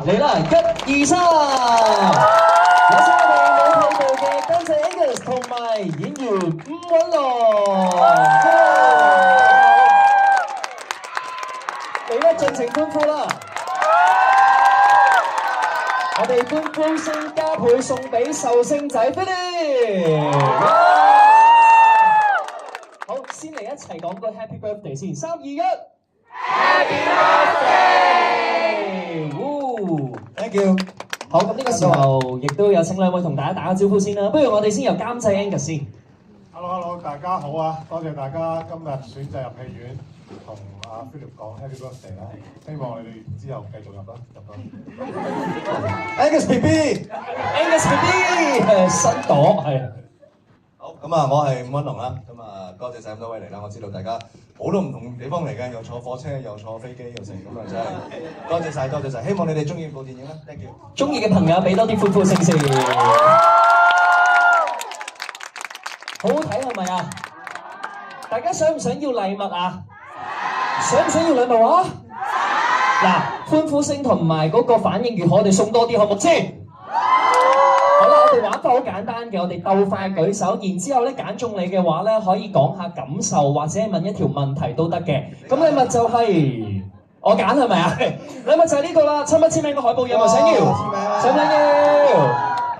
嚟啦，1、2、3，有請我哋舞台部嘅監製 Angus 同埋演員伍允龍，嚟啦，盡情歡呼啦！我哋歡呼聲加倍送俾壽星仔 Philip。好，先嚟一齊講個 Happy Birthday 先，3、2、1。Happy Birthday！Thank you。好，咁呢個時候亦都有請兩位同大家打個招呼先啦。不如我哋先由監製 Angus 先。Hello， 大家好啊！多謝大家今日選擇入戲院同阿 Philip 講 Happy Birthday 啦。希望你哋之後繼續入啦。Angus BB，Angus BB， 新朵係。好，咁啊，我係伍允龍啦。咁啊，多謝晒咁多位嚟啦。我知道大家好多唔同地方嚟嘅，又坐火車，又坐飛機，又成咁啊，真係多謝晒，多謝晒。希望你哋中意部電影啦。Thank you。中意嘅朋友俾多啲歡呼聲先。好好睇係咪啊？大家想唔想要禮物啊？想唔想要禮物啊？嗱，歡呼聲同埋嗰個反應越好，我哋送多啲項目先。好啦，我哋玩法好簡單嘅，我哋鬥快舉手，然之後咧揀中你嘅話咧，可以講下感受或者問一條問題都得嘅。咁禮物就係我揀係咪啊？禮物就係呢個啦，親筆簽名嘅海報有冇想要？想唔想要？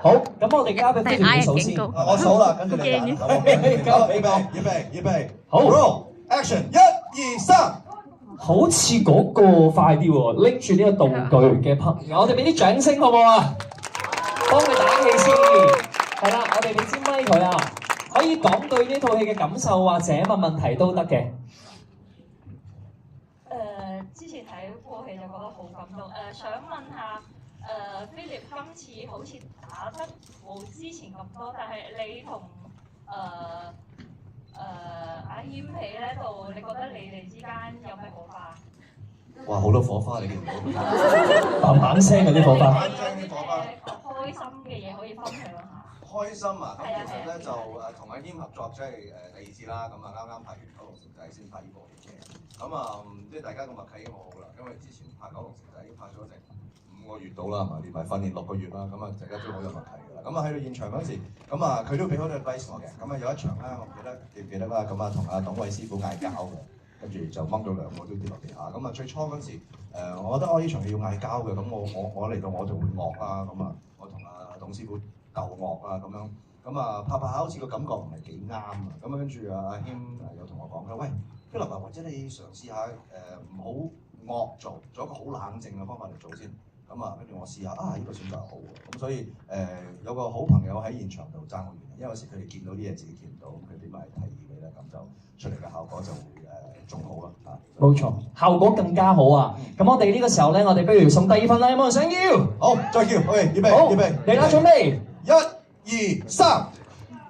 好，咁我哋交俾 Philip 數先。我數啦，跟住你揀。好，預備，好 ，roll action， 1、2、3。好似嗰個快啲喎，拎住呢個道具嘅朋友，我哋俾啲掌聲好唔好啊？幫佢打氣先。係啦，我哋俾支咪佢啊，可以講對呢套戲嘅感受或者問問題都得嘅。之前睇過戲就覺得好感動。想問下Philip 今次好似打得冇之前咁多，但係你同阿謙喺呢度，你覺得你哋之間有咩火花？哇，好多火花你見唔到？嘭嘭聲嗰啲火花。開心嘅嘢可以分享下。開心啊！咁其實咧就同阿謙合作，即係第二次啦。咁啊啱啱拍完《九龍城仔》先拍呢部戲嘅。咁啊，即係大家個默契已經好好啦。因為之前拍《九龍城仔》已經拍咗成5個月到啦，係咪？連埋訓練6個月啦。咁啊，大家都好有默契㗎啦。咁啊，喺到現場嗰陣時，咁啊佢都俾好多 advice 我嘅。咁啊有一場咧，我唔記得記唔記得啦。咁啊同阿董偉師傅嗌交嘅，跟住就掹咗2個都跌落地下。咁啊最初嗰陣時，我覺得我呢場戲要嗌交嘅，咁我嚟到我就會惡啦。咁啊，我同阿董師傅鬥惡啊咁樣。咁啊拍好似個感覺唔係幾啱啊。咁啊跟住阿謙有同我講佢，喂，Philip或者你嘗試下唔好惡做一個好冷靜嘅方法嚟做先。咁啊，跟住我試下呢個選擇好喎。咁所以有個好朋友喺現場度爭我原因為有時佢哋見到啲嘢自己見唔到，佢點埋提議你咧，咁就出嚟嘅效果就會仲好啦嚇。冇錯，效果更加好啊！咁我哋呢個時候咧，我哋不如送第2份啦，有冇人想要？好，再叫，OK，預備，嚟啦，準備，1、2、3。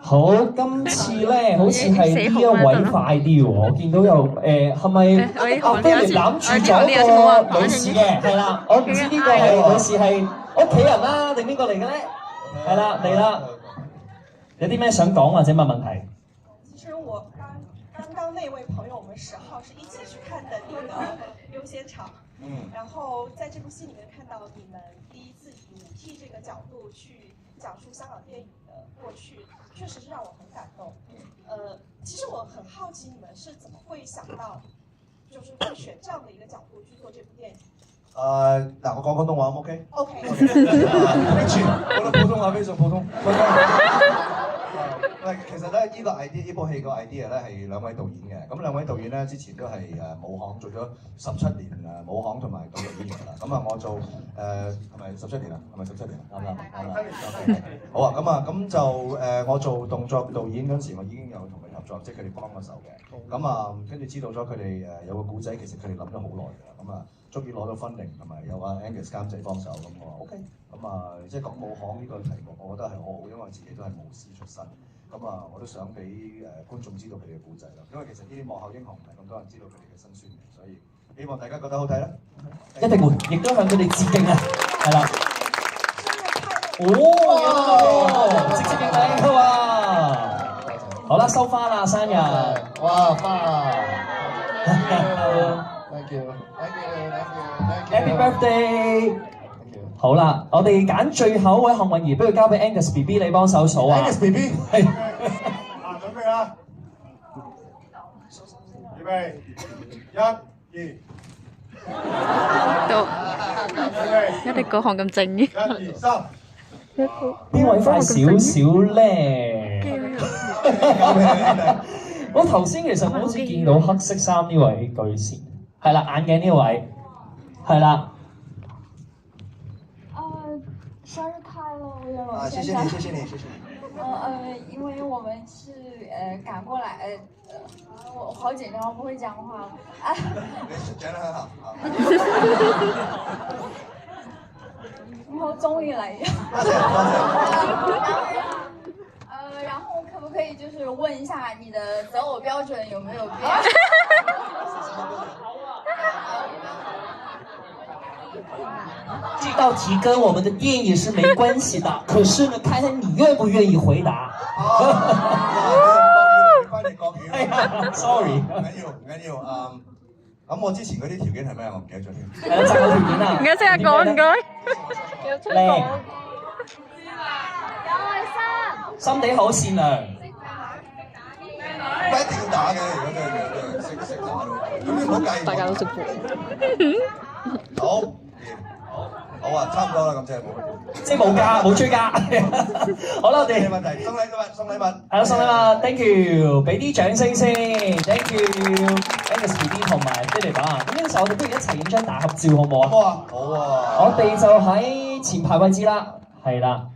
好，今次咧好似係呢一位快啲喎，我見到有係咪阿 Philip 攬住咗個女士嘅？係啦，我唔知呢個係女士係屋企人啦定邊個嚟嘅咧？係啦，嚟啦，有啲咩想講或者問問題？其實我剛那位朋友，我們10號是一起去看的那個優先場，然後在這部戲裡面看到你們第一次以5T 這個角度去講述香港電影的過去，確實是讓我很感動。其實我很好奇你們是怎麼會想到，就是會選這樣的一個角度去做這部電影。嗱，我講廣東話 ，OK？ OK。我嘅普通話非常普通。其實咧，呢部戲個 idea 咧係2位導演嘅。咁2位導演咧之前都係武行做咗17年武行同埋導演員啦。咁啊，我做係咪17年啊？係咪17年啊？啱唔啱？好啊，咁就我做動作導演嗰陣時，我已經有同佢哋合作，即係佢哋幫我手嘅。咁啊，跟住知道咗佢哋有個故仔，其實佢哋諗咗好耐㗎啦。咁啊，終於攞到funding同埋有阿 Angus 監製幫手，咁我話 OK。咁啊，即係講武行呢個題目，我覺得係好好，因為我自己都係武師出身。咁啊，我都想俾觀眾知道佢哋嘅故仔啦。因為其實呢啲幕後英雄唔係咁多人知道佢哋嘅辛酸嘅，所以希望大家覺得好睇啦。一定會，亦都向佢哋致敬啊！係啦。直接敬禮佢啊！好啦，收花啦，生日。哇，花！Thank you. Happy birthday！好啦，我哋揀最後一位幸運兒，不如交俾 Angus BB 你幫手數啊。Angus BB 係。準備啦，預備，一、二。到一啲嗰行咁靜嘅。一、二、三。邊位快少少咧？我頭先其實好似見到黑色衫呢位巨善，係啦，眼鏡呢位，係啦。生日快樂，吴月龙啊，謝謝你，謝謝你，謝謝你。因為我們是趕過來，我好緊張，我不會講話了。你講得很好。我終於來了。多謝多謝。然後可不可以就是問一下你的擇偶標準有沒有變？這道題跟我們的電影是沒關係的，可是呢，看看你願不願意回答。你翻譯國語。係啊，sorry。唔緊要，唔緊要。咁我之前嗰啲條件係咩？我唔記得咗添。係啦，擇偶條件啊。唔該，即刻講唔該。有推廣。心地好善良。唔一定要打嘅，如果真係識打咯。咁你唔好介意。大家都識播。好，好啊，差唔多啦，咁即係冇。即係冇加，冇追加。好啦，我哋問題送禮物，送禮物。係啦，送禮物 ，thank you， 俾啲掌聲先 ，thank you，Angus BB 同埋 Philip 啊。咁呢個時候我哋不如一齊影張大合照好唔好啊？好啊，好啊。我哋就喺前排位置啦，係啦。